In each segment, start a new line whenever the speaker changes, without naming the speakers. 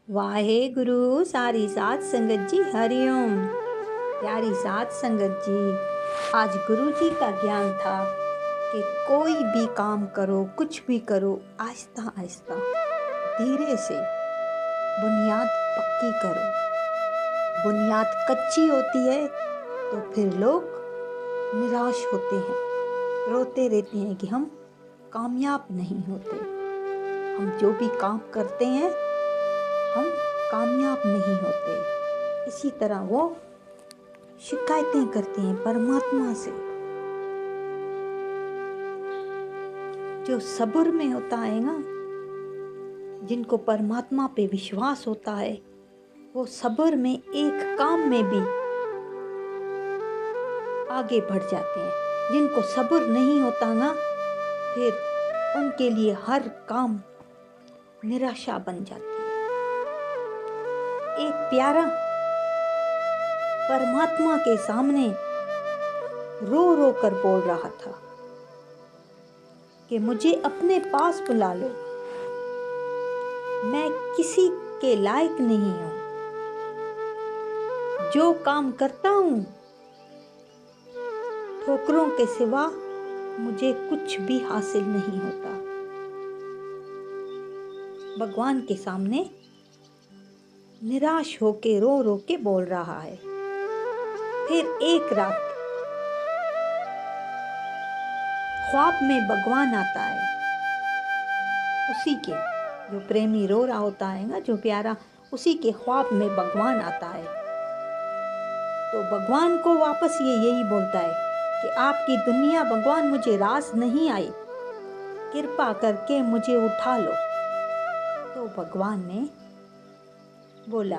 वाहे गुरु सारी साध संगत जी हरिओम। प्यारी साध संगत जी, आज गुरु जी का ज्ञान था कि कोई भी काम करो, कुछ भी करो, आहिस्ता आहिस्ता धीरे से बुनियाद पक्की करो। बुनियाद कच्ची होती है तो फिर लोग निराश होते हैं, रोते रहते हैं कि हम कामयाब नहीं होते। हम जो भी काम करते हैं हम कामयाब नहीं होते। इसी तरह वो शिकायतें करते हैं परमात्मा से। जो सब्र में होता है ना, जिनको परमात्मा पे विश्वास होता है, वो सब्र में एक काम में भी आगे बढ़ जाते हैं। जिनको सब्र नहीं होता ना, फिर उनके लिए हर काम निराशा बन जाती है। एक प्यारा परमात्मा के सामने रो रो कर बोल रहा था कि मुझे अपने पास बुला लो, मैं किसी के लायक नहीं हूं। जो काम करता हूं ठोकरों के सिवा मुझे कुछ भी हासिल नहीं होता। भगवान के सामने निराश होके रो रो के बोल रहा है। फिर एक रात ख्वाब में भगवान आता है। उसी के जो प्रेमी रो रहा होता है ना, जो प्यारा, उसी के ख्वाब में भगवान आता है। तो भगवान को वापस ये यही बोलता है कि आपकी दुनिया भगवान मुझे रास नहीं आई, कृपा करके मुझे उठा लो। तो भगवान ने बोला,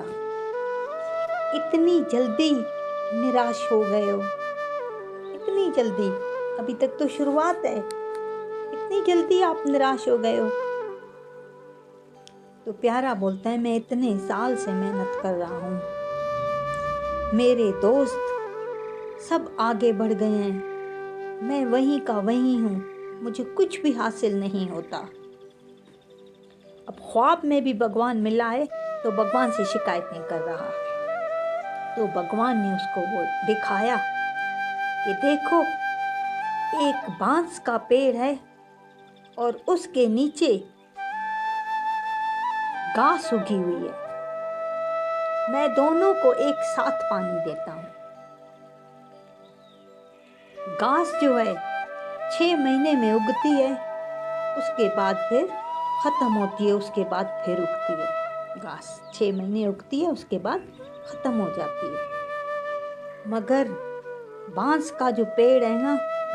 इतनी जल्दी निराश हो गए हो? इतनी जल्दी? अभी तक तो शुरुआत है, इतनी जल्दी आप निराश हो गए हो? तो प्यारा बोलता है, मैं इतने साल से मेहनत कर रहा हूँ, मेरे दोस्त सब आगे बढ़ गए हैं, मैं वहीं का वहीं हूँ, मुझे कुछ भी हासिल नहीं होता। अब ख्वाब में भी भगवान मिला है तो भगवान से शिकायतें कर रहा है। तो भगवान ने उसको वो दिखाया कि देखो, एक बांस का पेड़ है और उसके नीचे घास उगी हुई है। मैं दोनों को एक साथ पानी देता हूँ। घास जो है 6 महीने में उगती है, उसके बाद फिर खत्म होती है, उसके बाद फिर उगती है। घास 6 महीने उगती है, उसके बाद खत्म हो जाती है। मगर बांस का जो पेड़ है ना,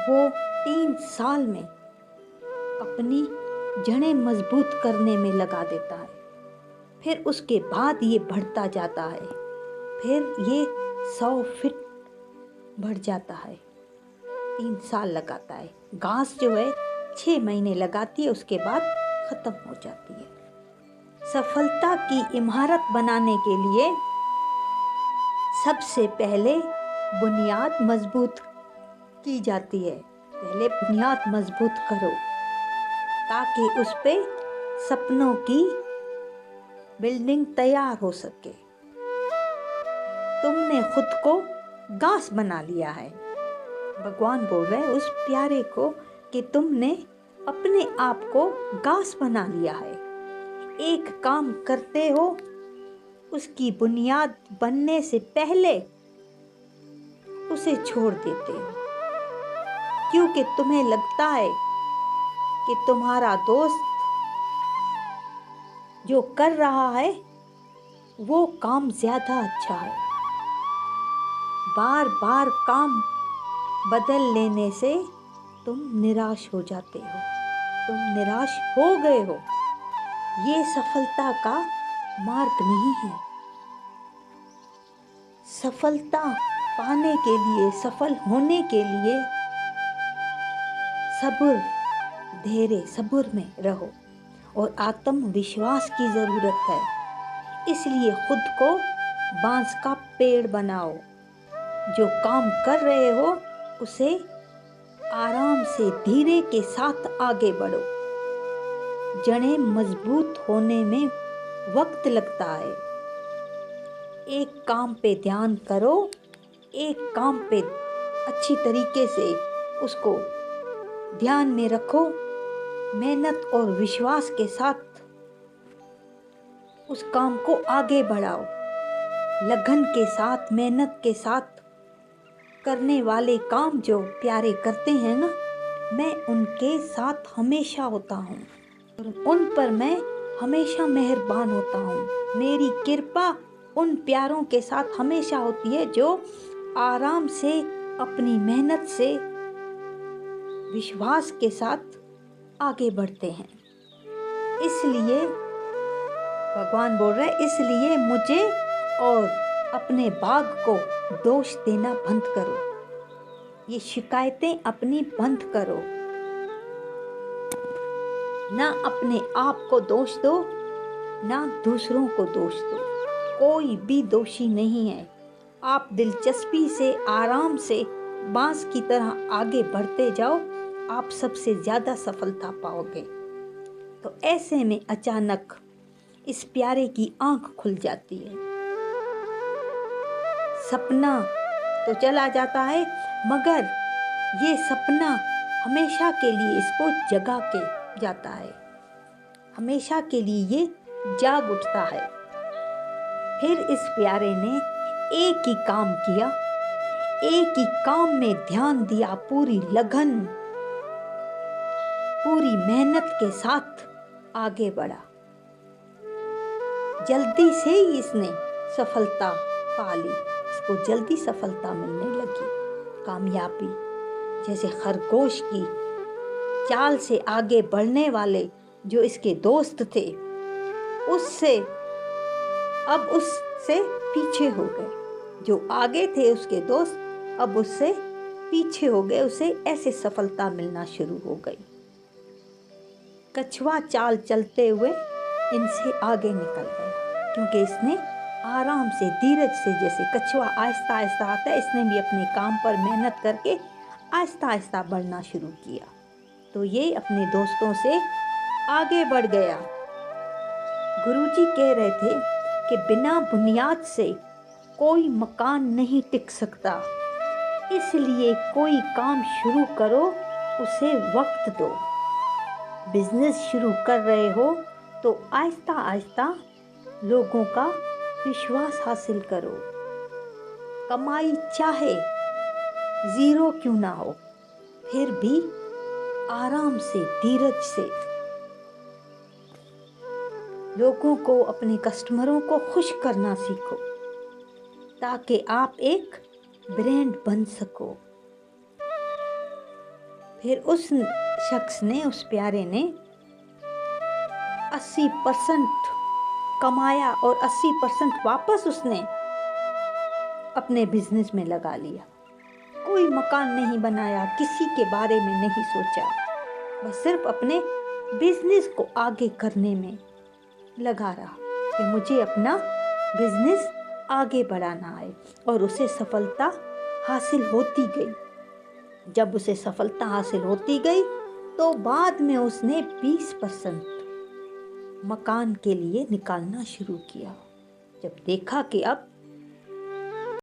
वो 3 साल में अपनी जड़ें मजबूत करने में लगा देता है। फिर उसके बाद ये बढ़ता जाता है, फिर ये 100 फीट बढ़ जाता है। 3 साल लगाता है। घास जो है 6 महीने लगाती है, उसके बाद खत्म हो जाती है। सफलता की इमारत बनाने के लिए सबसे पहले बुनियाद मजबूत की जाती है। पहले बुनियाद मजबूत करो ताकि उस पे सपनों की बिल्डिंग तैयार हो सके। तुमने खुद को घास बना लिया है। भगवान बोल रहे हैं उस प्यारे को कि तुमने अपने आप को घास बना लिया है। एक काम करते हो, उसकी बुनियाद बनने से पहले उसे छोड़ देते हो, क्योंकि तुम्हें लगता है कि तुम्हारा दोस्त जो कर रहा है वो काम ज्यादा अच्छा है। बार बार काम बदल लेने से तुम निराश हो जाते हो। तुम निराश हो गए हो। ये सफलता का मार्ग नहीं है। सफलता पाने के लिए, सफल होने के लिए सब्र, धैर्य, सब्र में रहो और आत्मविश्वास की ज़रूरत है। इसलिए खुद को बांस का पेड़ बनाओ। जो काम कर रहे हो उसे आराम से धीरे के साथ आगे बढ़ो। जड़ें मजबूत होने में वक्त लगता है। एक काम पे ध्यान करो, एक काम पे अच्छी तरीके से उसको ध्यान में रखो, मेहनत और विश्वास के साथ उस काम को आगे बढ़ाओ। लगन के साथ, मेहनत के साथ करने वाले काम जो प्यारे करते हैं ना, मैं उनके साथ हमेशा होता हूँ और उन पर मैं हमेशा मेहरबान होता हूँ। मेरी कृपा उन प्यारों के साथ हमेशा होती है जो आराम से, अपनी मेहनत से, विश्वास के साथ आगे बढ़ते हैं। इसलिए भगवान बोल रहे, इसलिए मुझे और अपने बाग को दोष देना बंद करो, ये शिकायतें अपनी बंद करो। ना अपने आप को दोष दो, ना दूसरों को दोष दो। कोई भी दोषी नहीं है। आप दिलचस्पी से, आराम से बांस की तरह आगे बढ़ते जाओ, आप सबसे ज़्यादा सफलता पाओगे। तो ऐसे में अचानक इस प्यारे की आंख खुल जाती है। सपना तो चला जाता है, मगर ये सपना हमेशा के लिए इसको जगा के जाता है, हमेशा के लिए ये जाग उठता है। फिर इस प्यारे ने एक ही काम किया, एक ही काम में ध्यान दिया, पूरी लगन, पूरी मेहनत के साथ आगे बढ़ा। जल्दी से ही इसने सफलता पा ली, इसको जल्दी सफलता मिलने लगी, कामयाबी। जैसे खरगोश की चाल से आगे बढ़ने वाले जो इसके दोस्त थे, उससे अब उससे पीछे हो गए। जो आगे थे उसके दोस्त, अब उससे पीछे हो गए, उसे ऐसे सफलता मिलना शुरू हो गई। कछुआ चाल चलते हुए इनसे आगे निकल गया, क्योंकि इसने आराम से, धीरज से, जैसे कछुआ आहिस्ता आहिस्ता आता है, इसने भी अपने काम पर मेहनत करके आहिस्ता आहिस्ता बढ़ना शुरू किया। तो ये अपने दोस्तों से आगे बढ़ गया। गुरुजी कह रहे थे कि बिना बुनियाद से कोई मकान नहीं टिक सकता, इसलिए कोई काम शुरू करो, उसे वक्त दो। बिजनेस शुरू कर रहे हो तो आहिस्ता आहिस्ता लोगों का विश्वास हासिल करो। कमाई चाहे ज़ीरो क्यों ना हो, फिर भी आराम से, धीरज से लोगों को, अपने कस्टमरों को खुश करना सीखो, ताकि आप एक ब्रांड बन सको। फिर उस शख्स ने, उस प्यारे ने 80% कमाया और 80% वापस उसने अपने बिजनेस में लगा लिया। कोई मकान नहीं बनाया, किसी के बारे में नहीं सोचा, बस सिर्फ अपने बिजनेस को आगे करने में लगा रहा कि मुझे अपना बिजनेस आगे बढ़ाना है। और उसे सफलता हासिल होती गई। जब उसे सफलता हासिल होती गई तो बाद में उसने 20% मकान के लिए निकालना शुरू किया। जब देखा कि अब